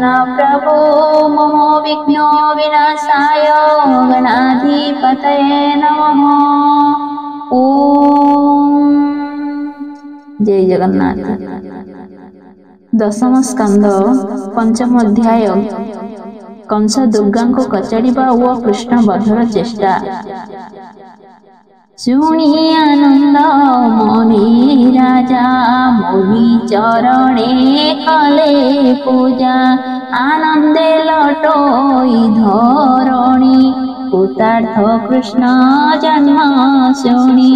गण प्रभो मम विघ्न विनाशाय गणाधिपतये नमः। ओम जय जगन्नाथ। दशम स्कंद पंचम अध्याय कंस दुर्गा को कचड़िबा ओ कृष्ण बधर चेष्टा। शुणी आनंद मणि राजा मोहि चरणे कले पूजा आनंदे लटोई धरणी कृतार्थ कृष्ण जन्म शुणी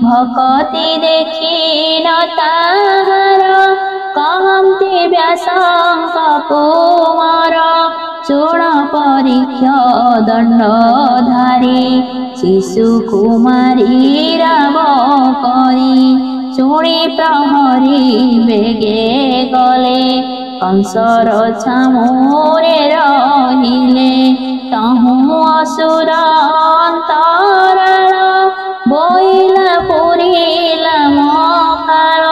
भक्ति देखी न ताहार कहन्ति व्यासंक कुमार चूर्ण परीक्ष दंडधारी शिशु कुमारी राव करी शुणी प्रहरी बेगे गले कंसर छामुरे रहिले तहु असुर अंतराळ बोइला पुरिला मकार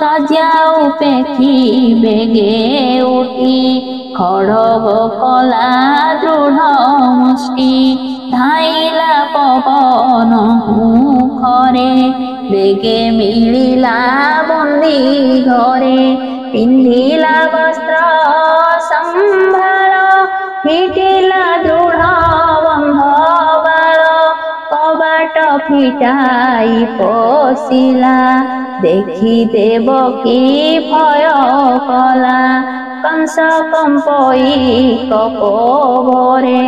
सज्जा उपेक्षी बेगे उठी खड़ग कला दृढ़ मुष्टि धाइला पवन मुखरे बेगे मिलिला बंदी घरे पिंधिला वस्त्र संभार फिटिला दृढ़ बंध बाल कबाट फिटाई पशिला देखी देवकी भय कला कंस कंपई कपोरे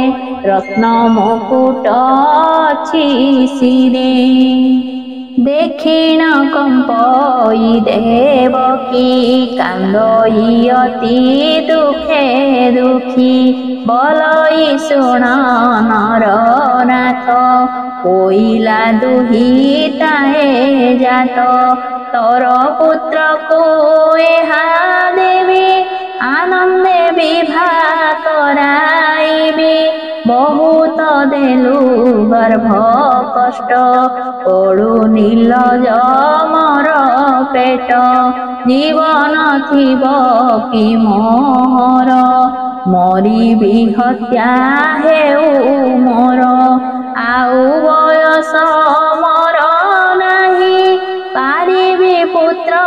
रत्न मुकुट अछि शिरे देखिण कंपई देवकी कांदई अति दुखे दुखी बलई शुण नरनाथ कोइला दुहिताए जात तोर पुत्र को एहा देवी आनंदे विवाह कराइबी बहुत देलु गर्भ कष्ट पड़ु नीलज मोर पेट जीवन थिब कि मोहर मरिबी हत्या हेउ मोर आउ बयस मोर नाही पारिबी पुत्र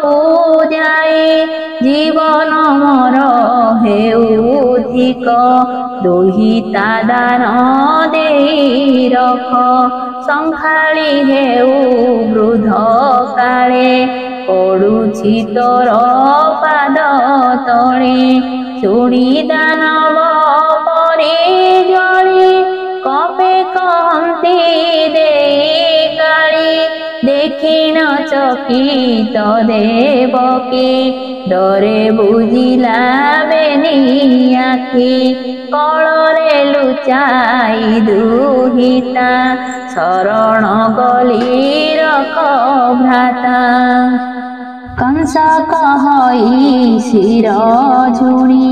पूजाई जीवन मोर हेउधिक दुहिता दान देई रख संखाली हेउ वृद्ध काले पड़ुछि तोर पाद तले शुणी दानव परि जली कपे कहन्ति देई काली देखिण चकित देवकी डरे बुझिला बेनी आखि कଳରେ लुचाई दुहिता शरण गली रख भ्राता कंस कहई शिर झुणी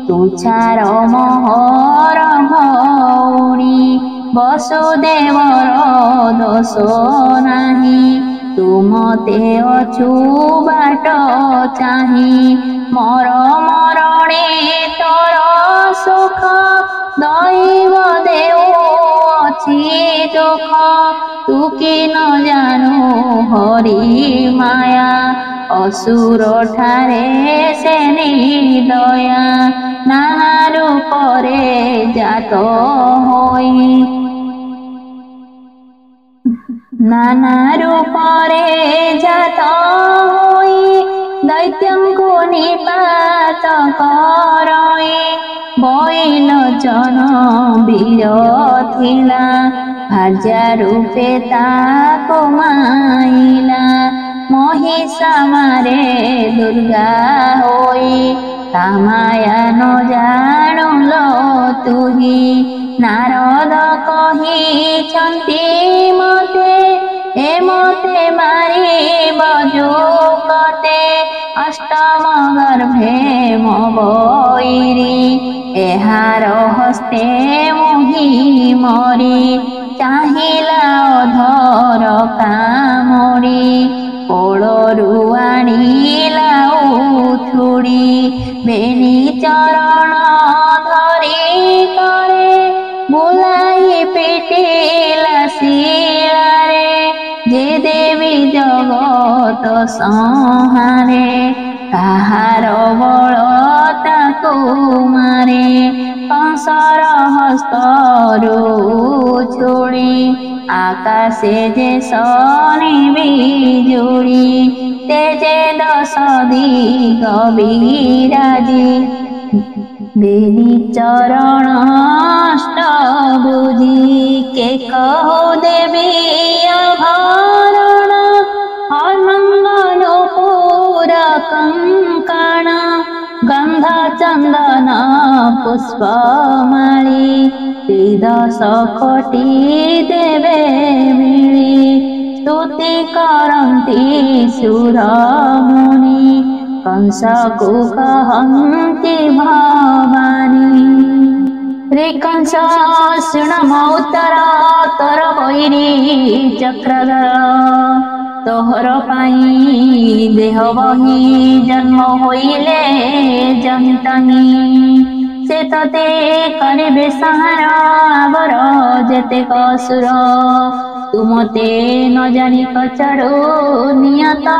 तुछार मोहर भौणी वसुदेवर दोष नाही तुमते अछु बाट चाही मोर मरणे तोर सुख दैव देव अछि दुख तू कि न जानु हरि माया असुर ठारे से दया नाना रूपरे जात होई नाना रूपरे जात होई दैत्यंको निपात करई बैल जन वीर थिला भार्या रूपे ताको माइला महिषा मारे दुर्गा होई तामाया न जानुल तुही नारद कहिछन्ति मते ए मते मारी बजुकते अष्टम गर्भे मो बैरी एहार हस्ते मुहि मरी चाहिला अधर कामड़ी कोड़रू आनिला उथुड़ी बेनी ଚରଣ ଧରି କରେ ବୁଲାଇ ପିଟିଲା ଶିଳାରେ ଯେ ଦେବୀ ଜଗତ ସଂହାରେ କାହାର ବଳ ତାକୁ ମାରେ କଂସର ହସ୍ତରୁ ଛୁଡ଼ି ଆକାଶେ ଯେ ଶନି ବିଜୁଳି ତେଜେ ଦଶ ଦିଗ ବିରାଜି ବେନି ଚରଣ ଅଷ୍ଟଭୁଜି କେ କହୁ ଦେବୀ ଆଭରଣ ଅମଙ୍ଗଳ ପୁର କଙ୍କଣ ଗନ୍ଧ ଚନ୍ଦନ ପୁଷ୍ପମାଳି ତ୍ରିଦଶ କୋଟି ଦେବେ ମିଳି ସ୍ତୁତି କରନ୍ତି ସୁରମୁନି कंसକୁ କହନ୍ତି ଭବାନୀ ଶ୍ରୀକଂସ ଶୁଣ ମୋ ଉତ୍ତର ତୋର ବୈରୀ ଚକ୍ରଧର ତୋହର ପାଇଁ ଦେହ ବହି ଜନ୍ମ ହୋଇଲେ ଜନ୍ତନି ସେ ତତେ କରିବେ ସଂହାର ଆବର ଯେତେକ ସୁର ତୁ ମତେ ନ ଜାଣି କଚଡ଼ୁ ନିୟତ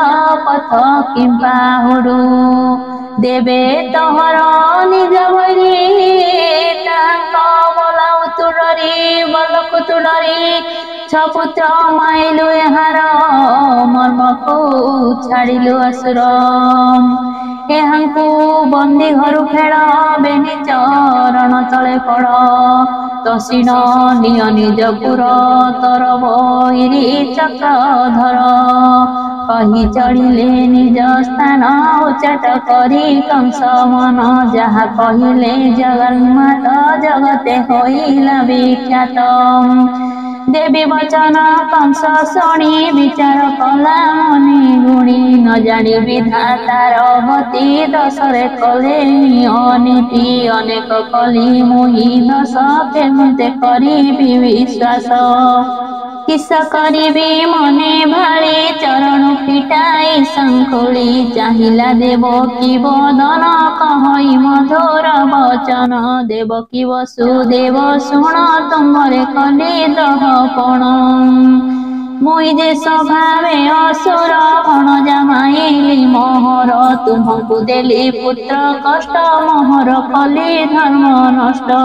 ପଥ କିମ୍ବା ହୁଡ଼ୁ ଦେବେ ତୋହର ନିଜ ବୈରୀ ତାଙ୍କ ବଲକୁ ତୁ ଡରି ଛପୁତ୍ର ମାଇଲୁ ଏହାର ମର୍ମକୁ ଛାଡ଼ିଲୁ ଅସୁର ଏହାଙ୍କୁ ବନ୍ଦୀ ଘରୁ ଫେଳ ବେନି ଚରଣ ତଳେ ପଡ଼ ତସିଣ ନିୟ ନିଜ ପୁର ତୋର ବୈରୀ ଚକ୍ରଧର କହି ଚଳିଲେ ନିଜ ସ୍ଥାନ ଉଚ୍ଚାଟ କରି କଂସ ମନ ଯାହା କହିଲେ ଜଗନ୍ମାତ ଜଗତେ ହୋଇଲା ବିଖ୍ୟାତ ଦେବୀ ବଚନ କଂସ ଶୁଣି ବିଚାର କଲା ମନେ ଗୁଣି ନ ଜାଣି ବିଧାତାର ଗତି ଦଶରେ କଲେ ଅନୀତି ଅନେକ କଲି ମୁହିଁ ଦଶ କେମିତି କରିବି ବିଶ୍ୱାସ କିସ କରିବି ମନେ ଭାଳି ଚରଣ ଫିଟାଇ ଶଙ୍ଖୁଳି ଚାହିଁଲା ଦେବକୀ ବଦନ କହଇ ମଧୁର ବଚନ ଦେବକୀ ବସୁଦେବ ଶୁଣ ତୁମରେ କଲି ଦହପଣ ମୁଇଁ ଯେ ସ୍ୱଭାବେ ଅସୁର ଭଣଜା ମାଇଲି ମୋହର ତୁମକୁ ଦେଲି ପୁତ୍ର କଷ୍ଟ ମୋହର କଲି ଧର୍ମ ନଷ୍ଟ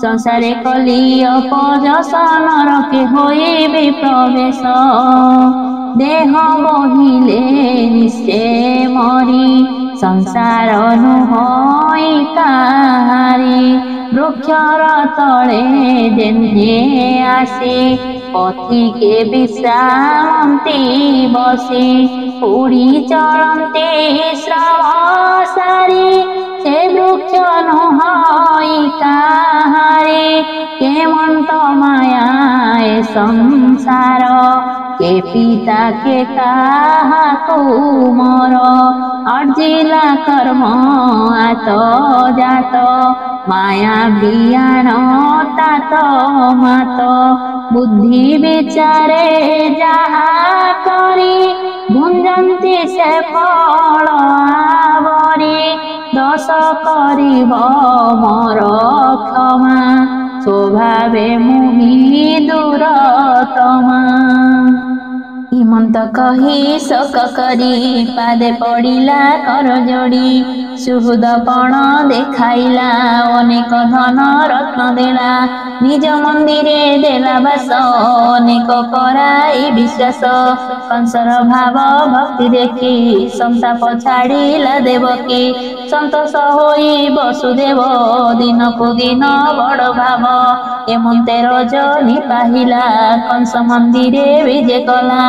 ସଂସାରେ କଲି ଅପଯଶ ନରକେ ହୋଇବି ପ୍ରବେଶ ଦେହ ବହିଲେ ନିଶ୍ଚେ ମରି ସଂସାର ନୁହଇ କାହାରି ବୃକ୍ଷର ତଳେ ଯେହ୍ନେ ଆସି ପଥିକେ ବିଶ୍ରାମନ୍ତି ବସି ଉଡ଼ି ଚଳନ୍ତି ଶ୍ରମ ସାରି ସେ ବୃକ୍ଷ ନୁହଇ କାହାରି କେମନ୍ତ ମାୟା ଏ ସଂସାର କେ ପିତା କେ କାହାକୁ ମୋର अर्जिला कर्म आत जात माया बियान तात मात बुद्धि विचारे जहा करी भुंजंती से फल आवरी दश करिब मोर क्षमा स्वभावे मुहि दूरतमा हिमंत कही शोक करी पादे पड़िला कर जोड़ी सुहृदपण देखाइला अनेक धन रत्न देला निज मंदिरे देला बास अनेक कराई विश्वास कंसर भाव भक्ति देखी संताप छाड़िला देवकी संतोष होई वसुदेव दिन को दिन बड़ भाव एमंते रजनी पाहिला कंस मंदिरे विजे कला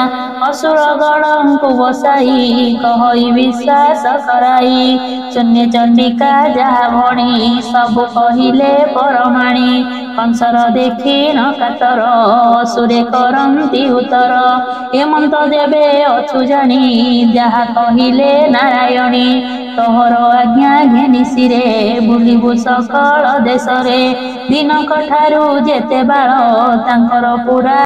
असुर गण को बसाई कहई विश्वास कराई शून्य चंडिका जहा भणी सब कहिले परमाणी कंसर देखी न कातर असुरे करंती उत्तर एमंत देवे अछु जानी जहा कहिले नारायणी तोहर आज्ञा घेनी सिरे बुलिबु सकल देशरे दिन कठारू जेते बाळ तांकर पुरा